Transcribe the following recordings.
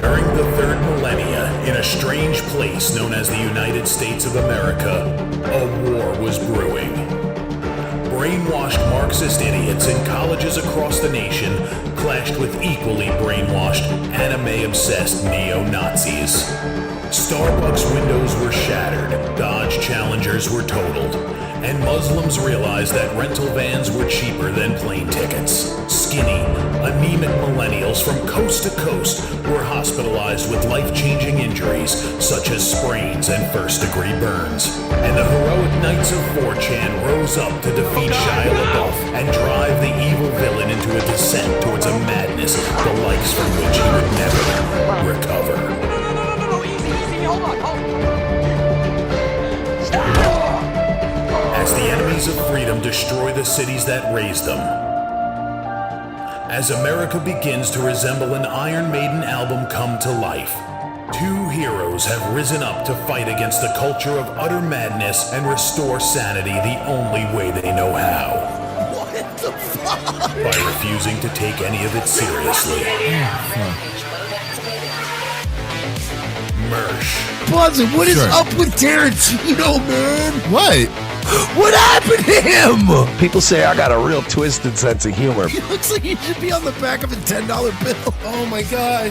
During the third millennia, in a strange place known as the United States of America, a war was brewing. Brainwashed Marxist idiots in colleges across the nation clashed with equally brainwashed, anime-obsessed neo-Nazis. Starbucks windows were shattered, Dodge Challengers were totaled, and Muslims realized that rental vans were cheaper than plane tickets. Skinny, anemic millennials from coast to coast were hospitalized with life-changing injuries such as sprains and first-degree burns. And the heroic knights of 4chan rose up to defeat Shia LaBeouf and drive the evil villain into a descent towards a madness the likes from which he would never recover. No, easy, hold on. As the enemies of freedom destroy the cities that raised them. As America begins to resemble an Iron Maiden album come to life, two heroes have risen up to fight against the culture of utter madness and restore sanity the only way they know how. What the fuck? By refusing to take any of it seriously. Mersh. Buzzin', what is up with Tarantino, man? What? What happened to him? People say I got a real twisted sense of humor. He looks like he should be on the back of a $10 bill. Oh my God.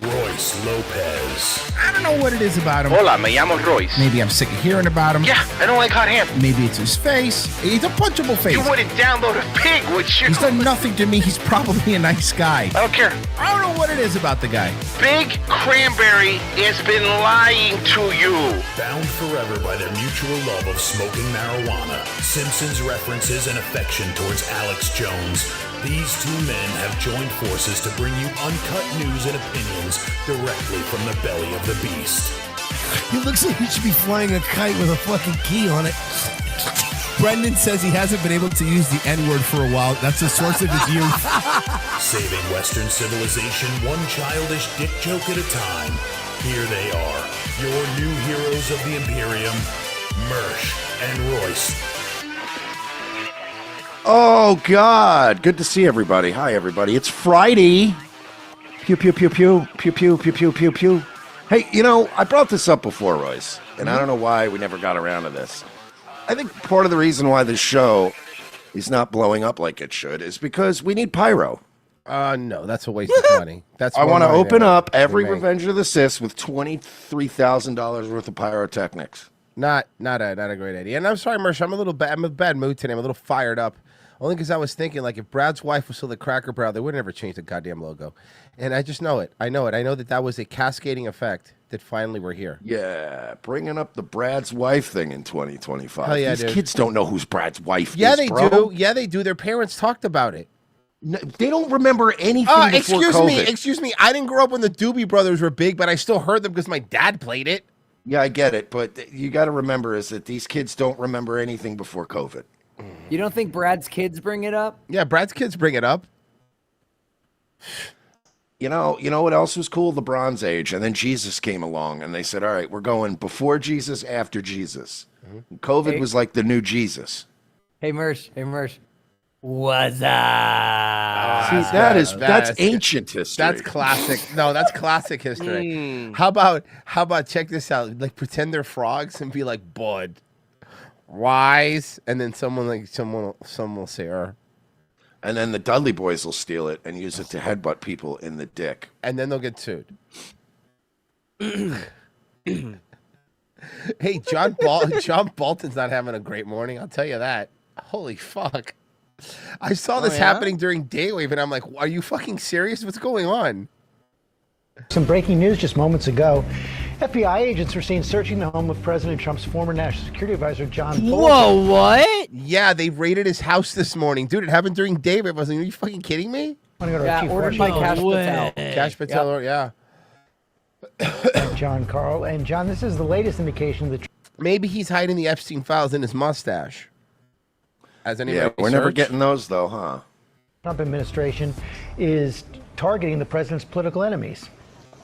Royce Lopez. I don't know what it is about him. Hola, me llamo Royce. Maybe I'm sick of hearing about him. Yeah, I don't like hot ham. Maybe it's his face. He's a punchable face. You wouldn't download a pig, would you? He's done nothing to me. He's probably a nice guy. I don't care. I don't know what it is about the guy. Big Cranberry has been lying to you. Bound forever by their mutual love of smoking marijuana, Simpsons references and affection towards Alex Jones, these two men have joined forces to bring you uncut news and opinions directly from the belly of the beast. He looks like he should be flying a kite with a fucking key on it. Brendan says he hasn't been able to use the N-word for a while. That's the source of his youth. Saving Western civilization one childish dick joke at a time. Here they are, your new heroes of the Imperium, Mersh and Royce. Oh, God. Good to see everybody. Hi, everybody. It's Friday. Pew, pew, pew, pew. Pew, pew, pew, pew, pew, pew. Hey, you know, I brought this up before, Royce, and I don't know why we never got around to this. I think part of the reason why this show is not blowing up like it should is because we need pyro. No, that's a waste of money. That's I want to open up every me. Revenge of the Sith with $23,000 worth of pyrotechnics. Not a great idea. And I'm sorry, Mersh. I'm in a bad mood today. I'm a little fired up. Only because I was thinking, like, if Brad's wife was still the Cracker Barrel, they would never change the goddamn logo. And I just know it. I know that was a cascading effect that finally we're here. Yeah, bringing up the Brad's wife thing in 2025. Hell yeah, These dude. kids don't know who's Brad's wife Yeah, is, they bro. do. Yeah, they do. Their parents talked about it. No, they don't remember anything before COVID. Excuse me. I didn't grow up when the Doobie Brothers were big, but I still heard them because my dad played it. Yeah, I get it, but you got to remember is that these kids don't remember anything before COVID. You don't think Brad's kids bring it up? Yeah, Brad's kids bring it up. You know what else was cool? The Bronze Age, and then Jesus came along, and they said, "All right, we're going before Jesus, after Jesus." Mm-hmm. COVID was like the new Jesus. Hey, Mersh. What's up? See, that's ancient history. That's classic. No, that's classic history. How about check this out? Like pretend they're frogs and be like Bud, wise, and then someone will say and then the Dudley Boys will steal it and use it to headbutt people in the dick, and then they'll get sued. Hey, John Bolton's not having a great morning. I'll tell you that. Holy fuck. I saw this happening during Daywave, and I'm like, are you fucking serious? What's going on? Some breaking news just moments ago. FBI agents were seen searching the home of President Trump's former national security advisor, John Bolton. Whoa, what? Yeah, they raided his house this morning. Dude, it happened during Daywave. I was like, are you fucking kidding me? Yeah, ordered by Cash Patel. Cash Patel, yeah. John Carl. And John, this is the latest indication that maybe he's hiding the Epstein files in his mustache. We're never getting those, though, huh? Trump administration is targeting the president's political enemies.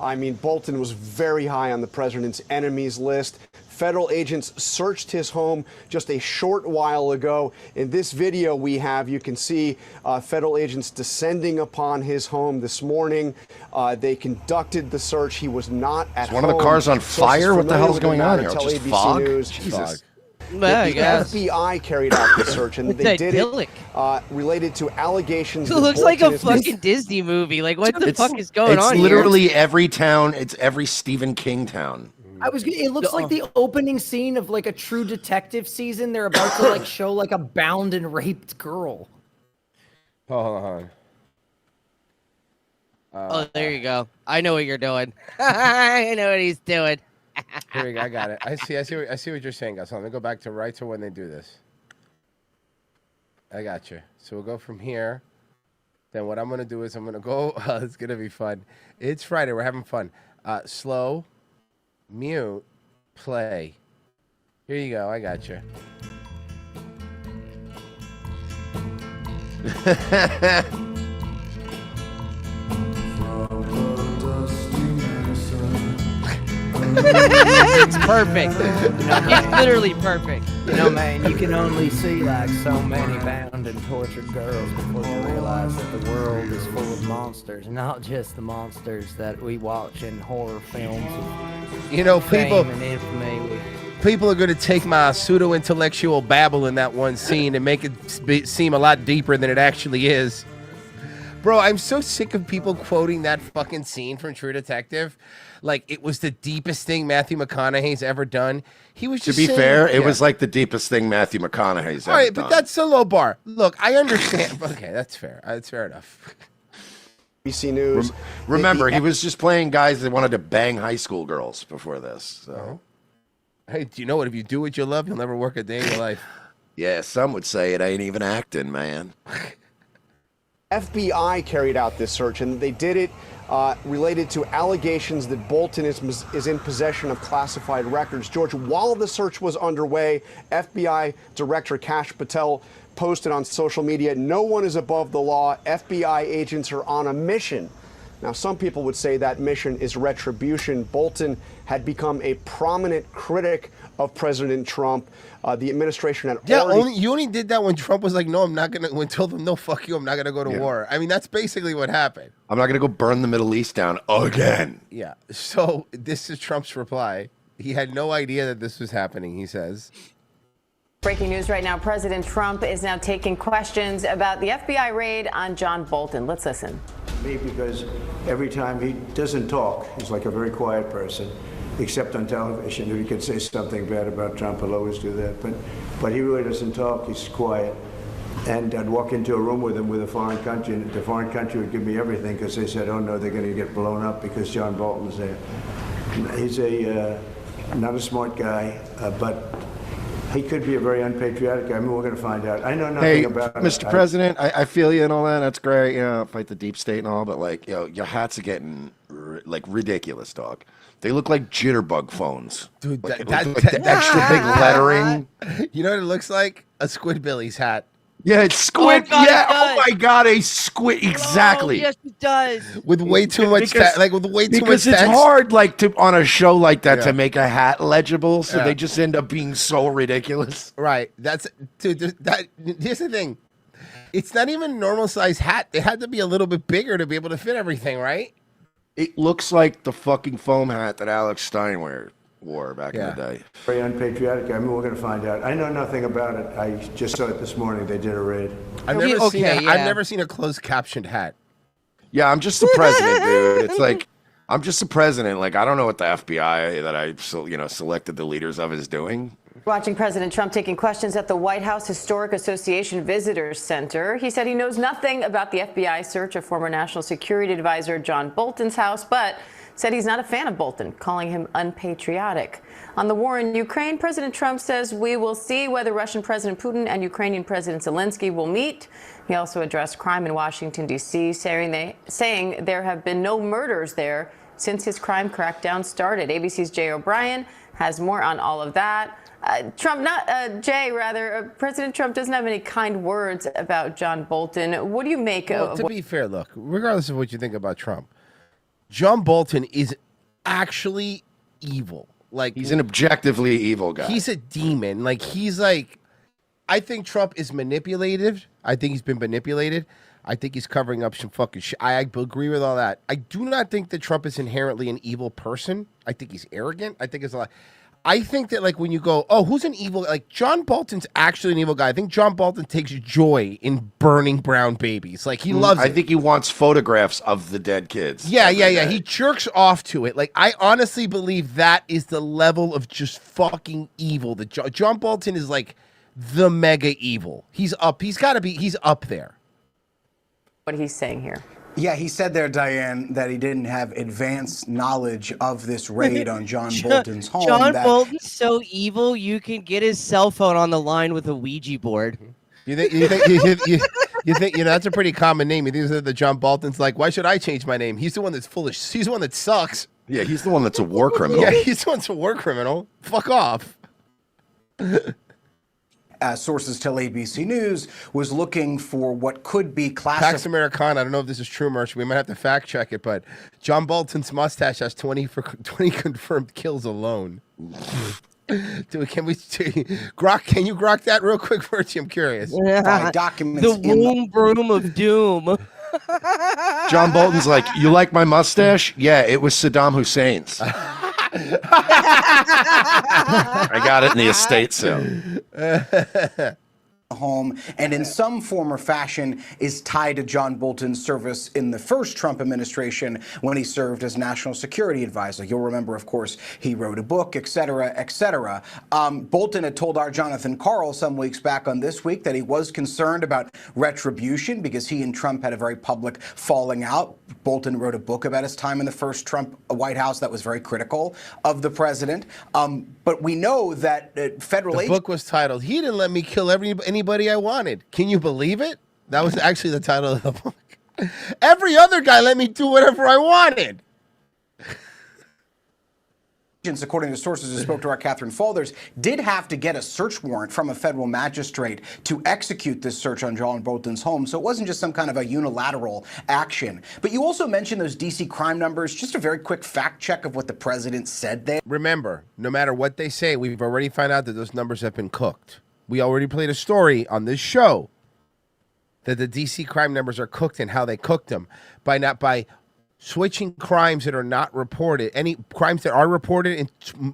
I mean, Bolton was very high on the president's enemies list. Federal agents searched his home just a short while ago. In this video we have, you can see federal agents descending upon his home this morning. They conducted the search. He was not at home. One of the cars on fire? What the hell's going on here? Tell Just ABC fog? News. Jesus. The FBI carried out the search, and they did it related to allegations. It looks like a fucking Disney movie. Like, what the fuck is going on here? It's literally every town. It's every Stephen King town. It looks like the opening scene of like a True Detective season. They're about to like show like a bound and raped girl. Hold on. Oh, there you go. I know what you're doing. I know what he's doing. Here we go. I got it. I see what you're saying, guys. Let me go back to right to when they do this. I got you. So we'll go from here. Then what I'm gonna do is I'm gonna go. It's gonna be fun. It's Friday. We're having fun. Slow, mute, play. Here you go. I got you. It's perfect. It's literally perfect. You know, man, you can only see like so many bound and tortured girls before you realize that the world is full of monsters, not just the monsters that we watch in horror films. You know, people and infamy. People are going to take my pseudo-intellectual babble in that one scene and make it seem a lot deeper than it actually is. Bro, I'm so sick of people quoting that fucking scene from True Detective. Like, it was the deepest thing Matthew McConaughey's ever done. He was just To be fair, it was like the deepest thing Matthew McConaughey's ever done. All right, but that's a low bar. Look, I understand. Okay, that's fair. That's fair enough. ABC News. Remember, he was just playing guys that wanted to bang high school girls before this. So. Hey, do you know what? If you do what you love, you'll never work a day in your life. Yeah, some would say it ain't even acting, man. FBI carried out this search, and they did it related to allegations that Bolton is in possession of classified records. George, while the search was underway, FBI Director Kash Patel posted on social media, "No one is above the law. FBI agents are on a mission." Now, some people would say that mission is retribution. Bolton had become a prominent critic of President Trump. The administration had you only did that when Trump was like, "No, I'm not gonna." When told them, "No, fuck you, I'm not gonna go to war." I mean, that's basically what happened. I'm not gonna go burn the Middle East down again. Yeah. So this is Trump's reply. He had no idea that this was happening. He says. Breaking news right now. President Trump is now taking questions about the FBI raid on John Bolton. Let's listen. Me, because every time he doesn't talk, he's like a very quiet person, except on television. If he could say something bad about Trump, he'll always do that. But he really doesn't talk. He's quiet. And I'd walk into a room with him with a foreign country, and the foreign country would give me everything because they said, "Oh no, they're going to get blown up because John Bolton's there." He's not a smart guy, but he could be a very unpatriotic guy. I mean, we're going to find out. I know nothing about it. Mr. President, I feel you and all that. That's great. You know, fight the deep state and all, but like, you know, your hats are getting like ridiculous, dog. They look like jitterbug phones. Dude, like, that extra big lettering. You know what it looks like? A Squidbillies hat. Yeah, it's squid. Oh, God, yeah. Oh my God, a squid. Exactly. Oh, yes, it does. With way too much text. Like with way too much because it's text. hard, like to on a show like that to make a hat legible, so Yeah. they just end up being so ridiculous. Right. That's dude. Here's the thing. It's not even a normal size hat. They had to be a little bit bigger to be able to fit everything, right? It looks like the fucking foam hat that Alex Stein wore back in the day. Very unpatriotic. I mean, we're going to find out. I know nothing about it. I just saw it this morning. They did a raid. I've never seen a closed captioned hat. Yeah, I'm just the president, dude. It's like I'm just the president. Like I don't know what the FBI that I selected the leaders of is doing. Watching President Trump taking questions at the White House Historic Association Visitors Center. He said he knows nothing about the FBI search of former National Security Advisor John Bolton's house, but said he's not a fan of Bolton, calling him unpatriotic. On the war in Ukraine, President Trump says we will see whether Russian President Putin and Ukrainian President Zelensky will meet. He also addressed crime in Washington, D.C., saying there have been no murders there since his crime crackdown started. ABC's Jay O'Brien has more on all of that. President Trump doesn't have any kind words about John Bolton. What do you make of... To be fair, look, regardless of what you think about Trump, John Bolton is actually evil. Like he's an objectively evil guy. He's a demon. Like he's like, I think Trump is manipulated. I think he's been manipulated. I think he's covering up some fucking shit. I agree with all that. I do not think that Trump is inherently an evil person. I think he's arrogant. I think it's a lot. I think that like when you go, oh, who's an evil? Like John Bolton's actually an evil guy. I think John Bolton takes joy in burning brown babies. Like he loves it. I think he wants photographs of the dead kids. Yeah. He jerks off to it. Like I honestly believe that is the level of just fucking evil. That John Bolton is like the mega evil. He's up. He's up there. What he's saying here. Yeah, he said there, Diane, that he didn't have advanced knowledge of this raid on John Bolton's home. John Bolton's so evil, you can get his cell phone on the line with a Ouija board. You think that's a pretty common name. You think that the John Bolton's like, why should I change my name? He's the one that's foolish. He's the one that sucks. Yeah, he's the one that's a war criminal. Yeah, he's the one that's a war criminal. Fuck off. Sources tell ABC News was looking for what could be classified. Pax Americana, I don't know if this is true, Merch. We might have to fact check it, but John Bolton's mustache has 20 confirmed kills alone. Dude, can you grok that real quick, Merch? I'm curious. Yeah. Documents the womb broom of doom. John Bolton's like, you like my mustache? Yeah, it was Saddam Hussein's. I got it in the estate sale. Home and in some form or fashion is tied to John Bolton's service in the first Trump administration when he served as national security advisor. You'll remember, of course, he wrote a book, et cetera, et cetera. Bolton had told our Jonathan Karl some weeks back on This Week that he was concerned about retribution because he and Trump had a very public falling out. Bolton wrote a book about his time in the first Trump White House that was very critical of the president. But we know that federal The book was titled, He Didn't Let Me Kill Anybody I Wanted. Can you believe it? That was actually the title of the book. Every other guy let me do whatever I wanted. According to sources who spoke to our Catherine Faulders, did have to get a search warrant from a federal magistrate to execute this search on John Bolton's home. So it wasn't just some kind of a unilateral action. But you also mentioned those D.C. crime numbers. Just a very quick fact check of what the president said there. Remember, no matter what they say, we've already found out that those numbers have been cooked. We already played a story on this show that the D.C. crime numbers are cooked and how they cooked them by switching crimes that are not reported, any crimes that are reported,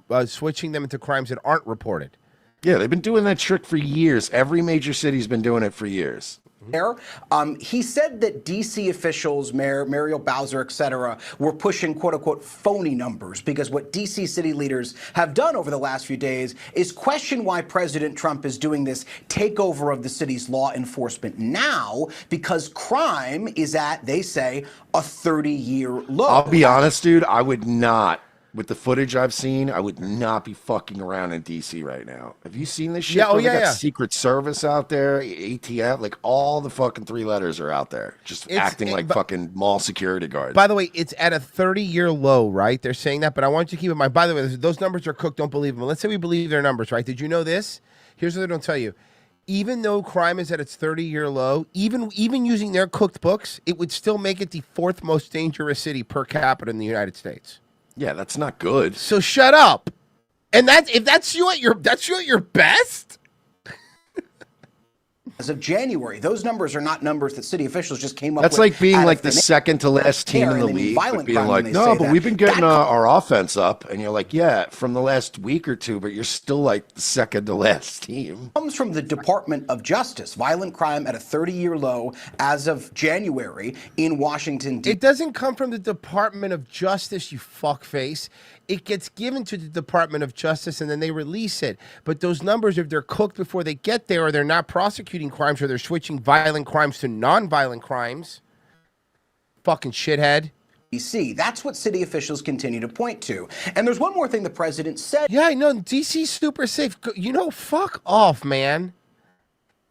and switching them into crimes that aren't reported. Yeah, they've been doing that trick for years. Every major city's been doing it for years. There, he said that D.C. officials, Mayor Muriel Bowser, et cetera, were pushing quote-unquote phony numbers because what D.C. city leaders have done over the last few days is question why President Trump is doing this takeover of the city's law enforcement now because crime is at, they say, a 30-year low. I'll be honest, dude, I would not. With the footage I've seen, I would not be fucking around in D.C. right now. Have you seen this shit? Yeah, They got Secret Service out there, ATF, like all the fucking three letters are out there, just acting like fucking mall security guards. By the way, it's at a 30-year low, right? They're saying that, but I want you to keep in mind, by the way, those numbers are cooked, don't believe them. Let's say we believe their numbers, right? Did you know this? Here's what they don't tell you. Even though crime is at its 30-year low, even using their cooked books, it would still make it the fourth most dangerous city per capita in the United States. Yeah, that's not good. So shut up. And if that's you at your best. As of January, those numbers are not numbers that city officials just came up with. That's like being like the second to last team in the league, but being like, no, but we've been getting our offense up. And you're like, yeah, from the last week or two, but you're still like the second to last team. Comes from the Department of Justice. Violent crime at a 30-year low as of January in Washington, D.C. It doesn't come from the Department of Justice, you fuckface. It gets given to the Department of Justice and then they release it. But those numbers, if they're cooked before they get there or they're not prosecuting crimes or they're switching violent crimes to non-violent crimes, fucking shithead. D.C. That's what city officials continue to point to. And there's one more thing the president said. Yeah, I know. D.C.'s super safe. You know, fuck off, man.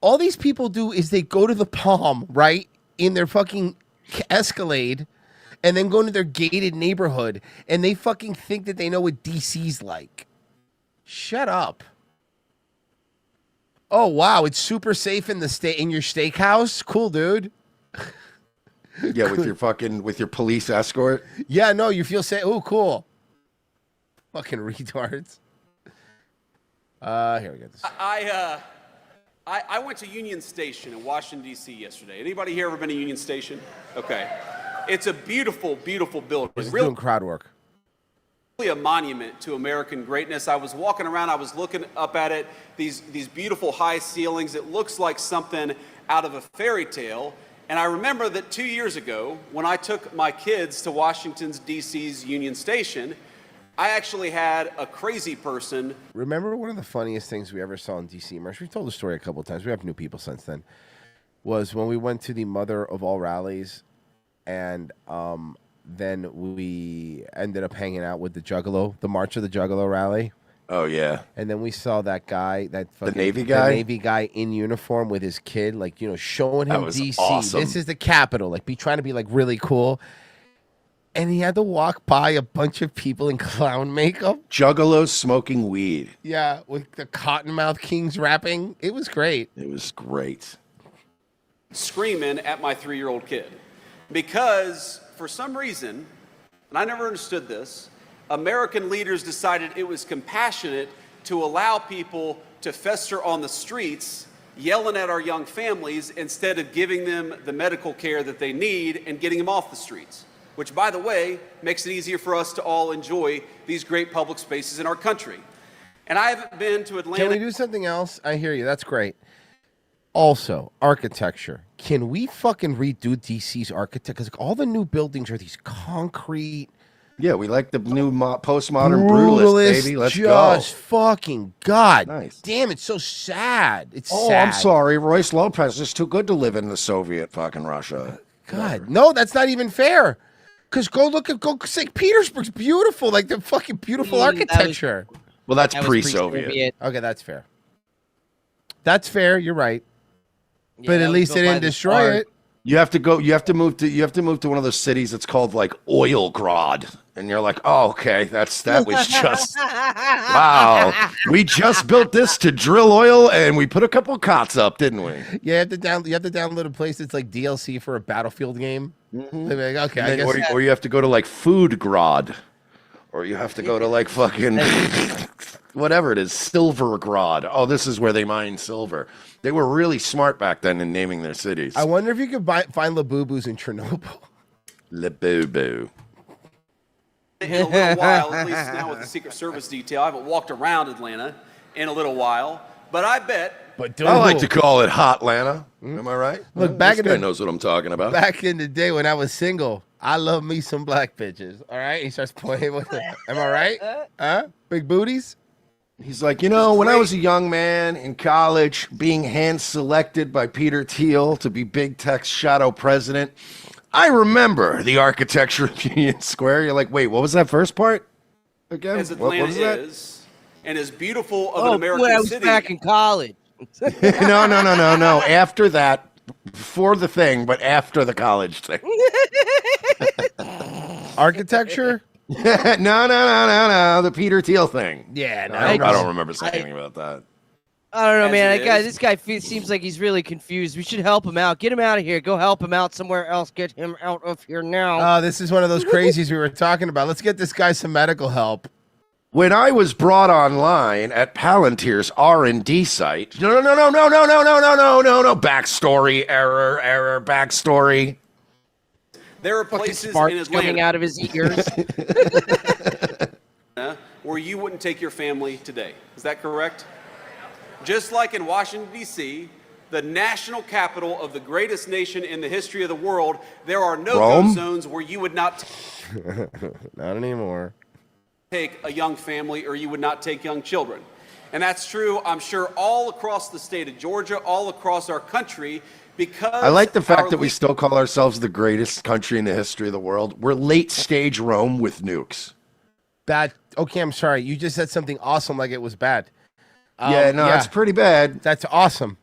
All these people do is they go to the Palm, right, in their fucking Escalade, and then go into their gated neighborhood, and they fucking think that they know what DC's like. Shut up. Oh wow, it's super safe in your steakhouse. Cool, dude. Yeah, with your police escort. Yeah, no, you feel safe. Oh, cool. Fucking retards. Here we go. I went to Union Station in Washington, D.C. yesterday. Anybody here ever been to Union Station? Okay. It's a beautiful, beautiful building. This is doing crowd work. Really a monument to American greatness. I was walking around, I was looking up at it, these beautiful high ceilings. It looks like something out of a fairy tale. And I remember that 2 years ago, when I took my kids to Washington, D.C.'s Union Station, I actually had a crazy person. Remember one of the funniest things we ever saw in D.C., Mersh? We've told the story a couple of times. We have new people since then. Was when we went to the mother of all rallies, and then we ended up hanging out with the Juggalo, the March of the Juggalo rally. Oh, yeah. And then we saw that guy, the Navy guy? The Navy guy in uniform with his kid, like, showing him That was D.C. awesome. This is the capital, like, trying to be, like, really cool. And he had to walk by a bunch of people in clown makeup. Juggalos smoking weed. Yeah, with the Cottonmouth Kings rapping. It was great. It was great. Screaming at my 3-year-old kid. Because for some reason, and I never understood this, American leaders decided it was compassionate to allow people to fester on the streets, yelling at our young families instead of giving them the medical care that they need and getting them off the streets. Which, by the way, makes it easier for us to all enjoy these great public spaces in our country. And I haven't been to Atlanta. Can we do something else? I hear you. That's great. Also, architecture. Can we fucking redo DC's architecture? Because all the new buildings are these concrete. Yeah, we like the new postmodern brutalist, baby. Let's go. Just fucking God. Nice. Damn, it's so sad. It's Oh, sad. I'm sorry. Royce Lopez is too good to live in the Soviet fucking Russia. God, no, that's not even fair. Because go St. Petersburg's beautiful, like the fucking beautiful architecture. Well, that's That was pre-Soviet. pre-Soviet. Okay, that's fair. That's fair. You're right. Yeah, But that at was least built they by didn't the destroy Tsar. it. You have to move to one of those cities that's called like Oilgrad, and you're like, oh, okay, that was just wow. We just built this to drill oil, and we put a couple cots up, didn't we? Yeah, you have to download a place that's like DLC for a Battlefield game. Mm-hmm. They'd be like, okay, I And then- guess. or you have to go to like Foodgrad, or you have to go to like fucking whatever it is, Silvergrad. Oh, this is where they mine silver. They were really smart back then in naming their cities. I wonder if you could find Labubus in Chernobyl. Labubu. In a little while, at least now with the Secret Service detail, I haven't walked around Atlanta in a little while, but I bet. But I like to call it Hotlanta. Am I right? Look, back this in guy the- knows what I'm talking about. Back in the day when I was single, I love me some black bitches. All right, he starts playing with it. Am I right? Huh? Big booties. He's like, when I was a young man in college, being hand-selected by Peter Thiel to be Big Tech's shadow president, I remember the architecture of Union Square. You're like, wait, what was that first part again? As What Atlanta was that? is, and as beautiful of an American when I was city. back in college. No. After that, before the thing, but after the college thing. Architecture? No. The Peter Thiel thing. Yeah, no. I don't remember saying anything about that. I don't know, As man. it is. This guy seems like he's really confused. We should help him out. Get him out of here. Go help him out somewhere else. Get him out of here now. This is one of those crazies we were talking about. Let's get this guy some medical help. When I was brought online at Palantir's R&D site, no. Backstory, error, backstory. There are Fucking places in sparks coming Atlanta out of his ears. where you wouldn't take your family today. Is that correct? Just like in Washington, D.C., the national capital of the greatest nation in the history of the world, there are no-go Rome? zones where you would not Not anymore. take a young family or you would not take young children. And that's true, I'm sure, all across the state of Georgia, all across our country, because I like the our fact that we lead- still call ourselves the greatest country in the history of the world. We're late stage Rome with nukes. Okay, I'm sorry. You just said something awesome like it was bad. It's pretty bad. That's awesome.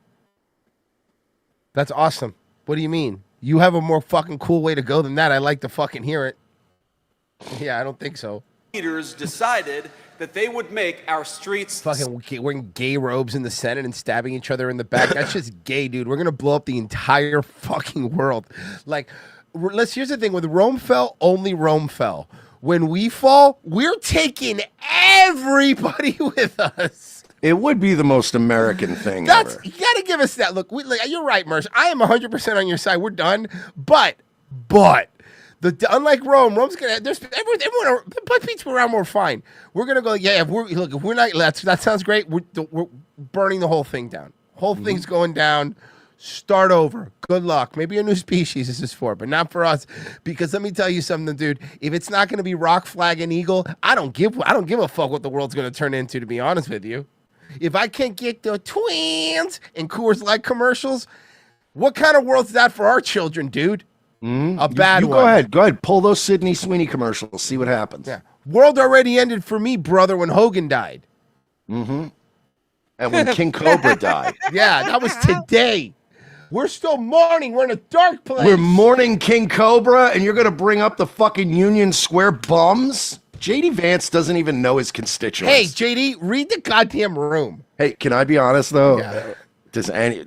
That's awesome. What do you mean? You have a more fucking cool way to go than that. I like to fucking hear it. Yeah, I don't think so. leaders decided that they would make our streets Fucking wearing gay robes in the Senate and stabbing each other in the back. That's just gay, dude. We're gonna blow up the entire fucking world. Like, here's the thing: when Rome fell, only Rome fell. when we fall, we're taking everybody with us. It would be the most American thing ever. You got to give us that. Look, you're right, Mersh. I am 100% on your side. We're done. But unlike Rome's gonna. There's everyone. But people around we're fine. We're gonna go. Yeah, if we're not. That sounds great. We're burning the whole thing down. Whole thing's going down. Start over. Good luck. Maybe a new species this is for, but not for us. Because let me tell you something, dude. If it's not going to be rock, flag, and eagle, I don't give a fuck what the world's going to turn into. To be honest with you, if I can't get the twins and Coors Light commercials, what kind of world's that for our children, dude? A bad one. Go ahead. Pull those Sydney Sweeney commercials. See what happens. Yeah. World already ended for me, brother, when Hogan died. And when King Cobra died. Yeah, that was today. We're still mourning. We're in a dark place. We're mourning King Cobra, and you're going to bring up the fucking Union Square bums? J.D. Vance doesn't even know his constituents. Hey, J.D., read the goddamn room. Hey, can I be honest, though? Yeah.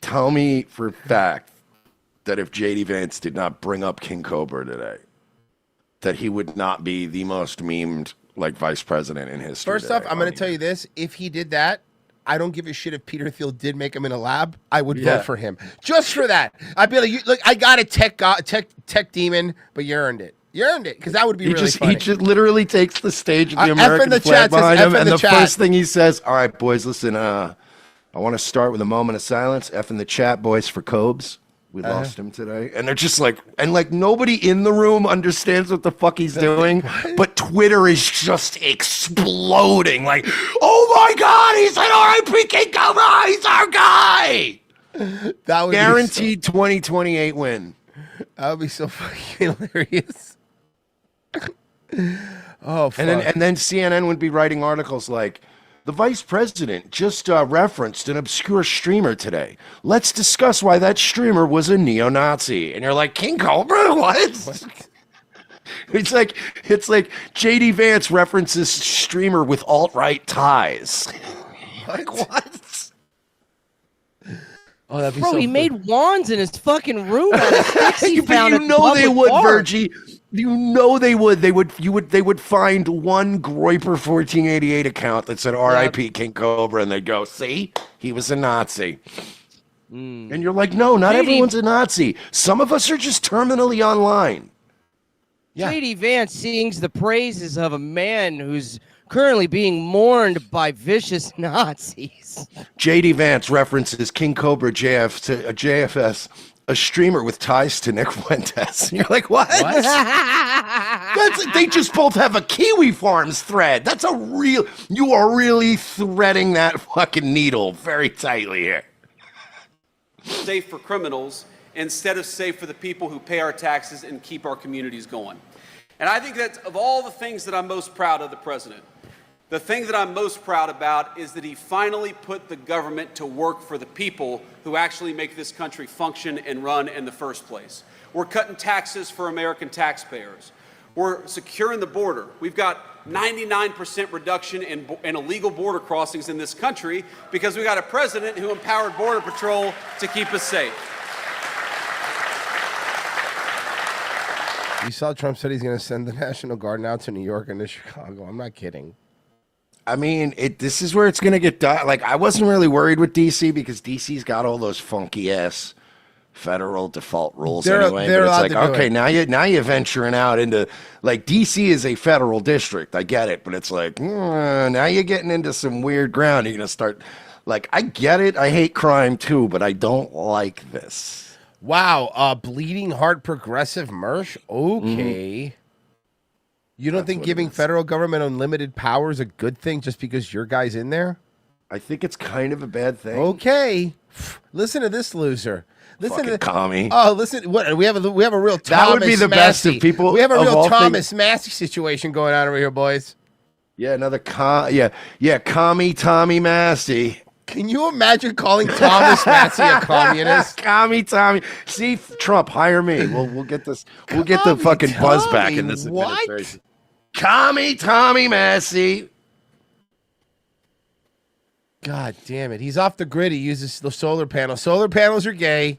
Tell me for a fact that if J.D. Vance did not bring up King Cobra today, that he would not be the most memed, vice president in history. First off, I'm going to tell you this. If he did that, I don't give a shit if Peter Thiel did make him in a lab. I would vote for him just for that. I'd be like, look, I got a tech demon, but you earned it. You earned it because that would be funny. He just literally takes the stage with the American flag behind him, and the first thing he says, "All right, boys, listen. I want to start with a moment of silence. F in the chat, boys, for Cobes. We lost him today." And they're just nobody in the room understands what the fuck he's doing, but Twitter is just exploding. Oh my God, he said R.I.P. King Cobra, he's our guy. That would guaranteed 2028 win. That would be so fucking hilarious. Oh, fuck. And then CNN would be writing articles like, "The vice president just referenced an obscure streamer today. Let's discuss why that streamer was a neo-Nazi." And you're like, King Cobra? What? It's like J.D. Vance references streamer with alt-right ties. What? Oh, that'd be Bro, he made wands in his fucking room. You know they would, Virgie. You know they would. They would find one Groiper 1488 account that said R.I.P. King Cobra, and they'd go, "See, he was a Nazi." And you're like, no, not everyone's a Nazi. Some of us are just terminally online. J.D. Vance sings the praises of a man who's currently being mourned by vicious Nazis. J.D. Vance references King Cobra JFS, a streamer with ties to Nick Fuentes. And you're like, what? They just both have a Kiwi Farms thread. You are really threading that fucking needle very tightly here. Safe for criminals instead of safe for the people who pay our taxes and keep our communities going. And I think that of all the things that I'm most proud of the president, the thing that I'm most proud about is that he finally put the government to work for the people who actually make this country function and run in the first place. We're cutting taxes for American taxpayers. We're securing the border. We've got 99% reduction in illegal border crossings in this country because we got a president who empowered Border Patrol to keep us safe. You saw Trump said he's going to send the National Guard now to New York and to Chicago. I'm not kidding. I mean, this is where it's going to get done. I wasn't really worried with D.C. because D.C.'s got all those funky-ass federal default rules anyway. They're but it's allowed to do it. now you're venturing out into, D.C. is a federal district. I get it. But it's now you're getting into some weird ground. You're going to start, I get it. I hate crime, too, but I don't like this. Wow. Bleeding heart progressive Mersh? Okay. You don't think giving federal government unlimited power is a good thing just because your guy's in there? I think it's kind of a bad thing. Okay. Listen to this loser. Listen to commie. Oh, listen. What we have a real Thomas That would be the best Massey. if people. We have a of real all Thomas Massey situation going on over here, boys. Yeah, another commie Tommy Massey. Can you imagine calling Thomas Massey a communist? Commie Tommy. See, Trump, hire me. We'll get this. We'll get the fucking buzz back in this administration. Commie Tommy Massey. God damn it. He's off the grid. He uses the solar panels. Solar panels are gay.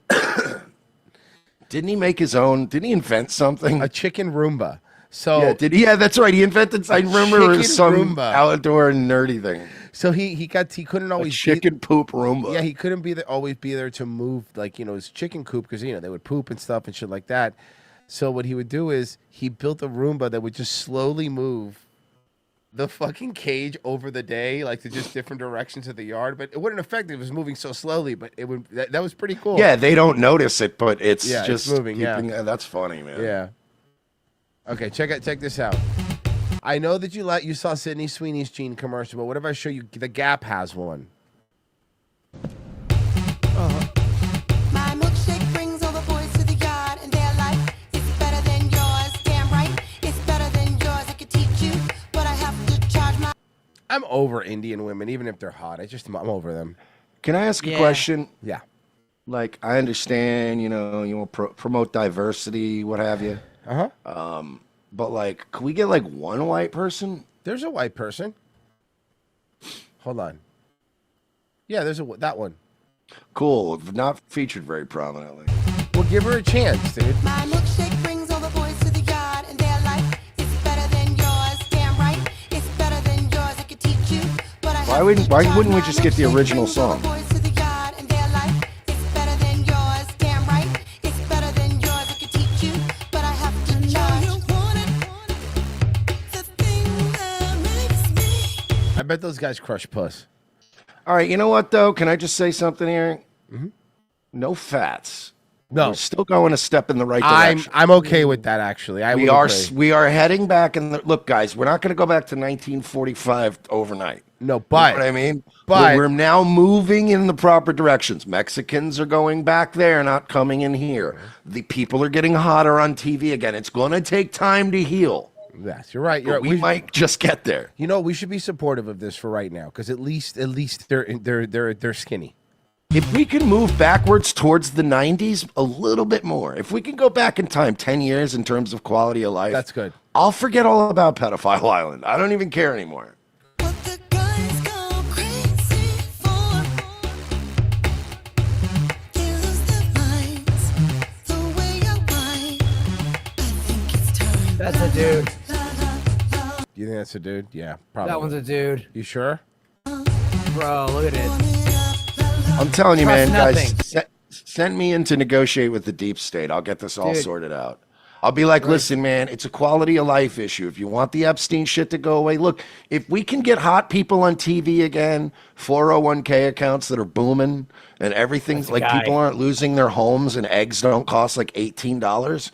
Didn't he make his own? Didn't he invent something? A chicken Roomba. So yeah, that's right. He invented. I remember some Roomba. outdoor nerdy thing. So he couldn't always chicken poop Roomba. Yeah, he couldn't always be there to move his chicken coop because they would poop and stuff and shit like that. So what he would do is he built a Roomba that would just slowly move the fucking cage over the day, like to just different directions of the yard. But it wouldn't affect it. It was moving so slowly, but it would. That was pretty cool. Yeah, they don't notice it, but it's just it's moving. That's funny, man. Yeah. Okay, check this out. I know that you saw Sydney Sweeney's jean commercial, but what if I show you the Gap has one? My milkshake brings all the boys to the yard, and their life is better than yours. Damn right, it's better than yours. I could teach you, but I have to charge my. I'm over Indian women, even if they're hot. I'm over them. Can I ask a question? Yeah. Like, I understand, you want to promote diversity, what have you. But like, can we get like one white person? There's a white person. Hold on. Yeah, there's that one. Cool. Not featured very prominently. Well, give her a chance, dude. My milkshake brings all the boys to the yard, and their life is better than yours. Damn right, it's better than yours. I could teach you, but I Why wouldn't we just get the original song? boys to the yard, and their life is better than yours. Damn right, it's better than yours. I could teach you, but I have to charge. I bet those guys crush puss. All right, you know what though? Can I just say something here? No fats. No, we're still going a step in the right direction. I'm okay with that actually. We are heading back in the look, guys. We're not going to go back to 1945 overnight. No, but you know what I mean, but we're now moving in the proper directions. Mexicans are going back there, not coming in here. The people are getting hotter on TV again. It's going to take time to heal. Yes, you're right. We might just get there. You know, we should be supportive of this for right now because at least they're skinny. If we can move backwards towards the 90s a little bit more, if we can go back in time 10 years in terms of quality of life, that's good. I'll forget all about Pedophile Island. I don't even care anymore. That's a dude. You think that's a dude? Yeah, probably. That one's a dude. You sure? Bro, look at it. I'm telling you, Trust man, nothing. guys, send me in to negotiate with the deep state. I'll get this all Dude. sorted out. I'll be like, listen, man, it's a quality of life issue. If you want the Epstein shit to go away, look, if we can get hot people on TV again, 401k accounts that are booming and everything's like guy. people aren't losing their homes and eggs don't cost like $18,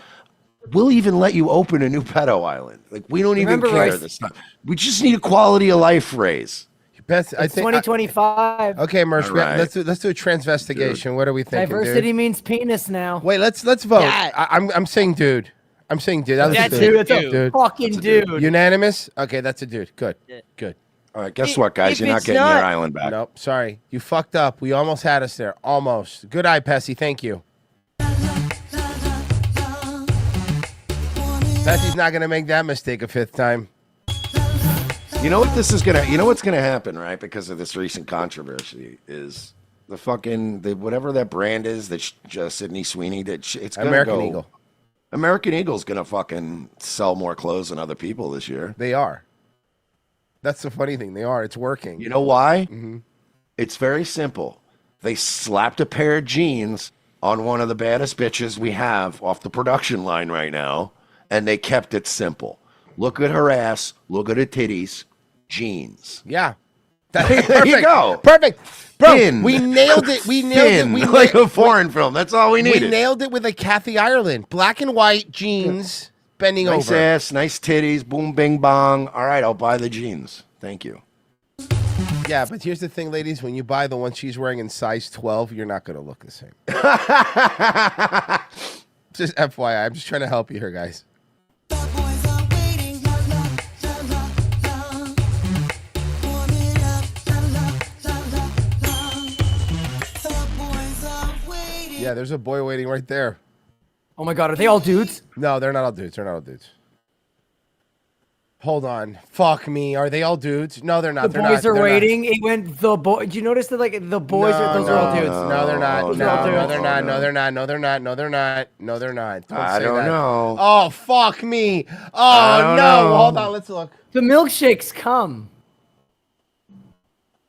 we'll even let you open a new pedo island. Like, we don't Remember, even care Royce- this time. We just need a quality of life raise. Best, It's 2025. Okay, Mersh, All right. let's do a transvestigation. What are we thinking, Diversity dude? means penis now. Wait, let's vote. Yeah. I'm saying dude. I'm saying dude. That's a dude. That's a fucking dude. Unanimous? Okay, that's a dude. Good. Good. All right, guess what, guys? You're not getting your island back. Nope, sorry. You fucked up. We almost had us there. Almost. Good eye, Pessy. Thank you. Pessy's not going to make that mistake a fifth time. You know what this is gonna? You know what's gonna happen, right? Because of this recent controversy, is the whatever that brand is that Sydney Sweeney did. It's gonna American Eagle. American Eagle's gonna fucking sell more clothes than other people this year. They are. That's the funny thing. They are. It's working. You know why? Mm-hmm. It's very simple. They slapped a pair of jeans on one of the baddest bitches we have off the production line right now, and they kept it simple. Look at her ass. Look at her titties. Jeans. Yeah. There you go. Perfect. Bro, Thin. we nailed it. We nailed Thin, it. like a foreign film. That's all we needed. We nailed it with a Kathy Ireland. Black and white jeans bending Nice over. ass, nice titties, boom, bing, bong. All right, I'll buy the jeans. Thank you. Yeah, but here's the thing, ladies. When you buy the one she's wearing in size 12, you're not going to look the same. Just FYI. I'm just trying to help you here, guys. Yeah, there's a boy waiting right there. Oh my God, are they all dudes? No, they're not all dudes. They're not all dudes. Hold on. Fuck me. Are they all dudes? No, they're not. The boys are waiting. It went the boy. Did you notice that? Like the boys are those are all dudes. No, they're not. Those No, are all dudes. they're not. No, they're not. No, they're not. No, they're not. No, they're not. I say don't that. know. Oh, fuck me. I Oh, don't no. know. Hold on. Let's look. The milkshakes come.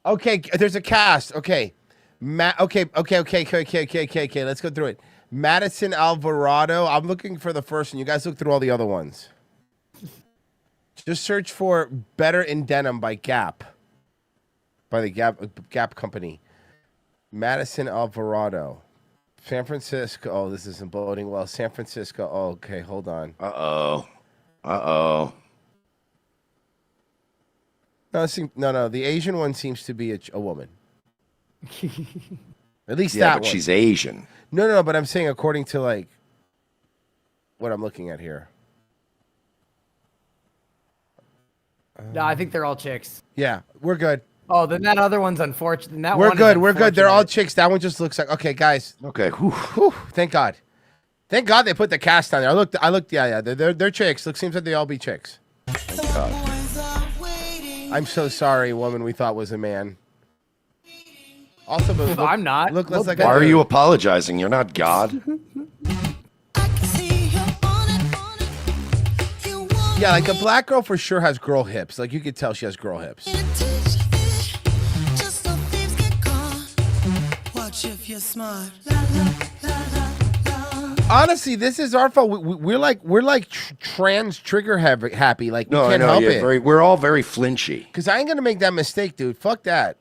Okay, there's a cast. Okay. Okay. Let's go through it. Madison Alvarado. I'm looking for the first one. You guys look through all the other ones. Just search for Better in Denim by Gap. By the Gap Company. Madison Alvarado. San Francisco. Oh, this isn't boding well. San Francisco. Oh, okay, hold on. Uh-oh. No. The Asian one seems to be a woman. At least Yeah, that but one. she's Asian. No, but I'm saying according to like what I'm looking at here. No, I think they're all chicks. Yeah, we're good. Oh, then that other one's unfortunate. That We're one is good. We're good. They're all unfortunate. chicks. That one just looks like okay, guys. Okay. Whew, thank God. Thank God they put the cast on there. I looked. Yeah. They're chicks. Seems like they all be chicks. Thank God. I'm so sorry, woman we thought was a man. Also, but look, I'm not. Look, looks like Why are you apologizing? You're not God. Yeah, like a black girl for sure has girl hips. Like you could tell she has girl hips. Honestly, this is our fault. We're like trans trigger happy. Like we No, I can't know. help Yeah, it. we're all very flinchy. Cause I ain't gonna make that mistake, dude. Fuck that.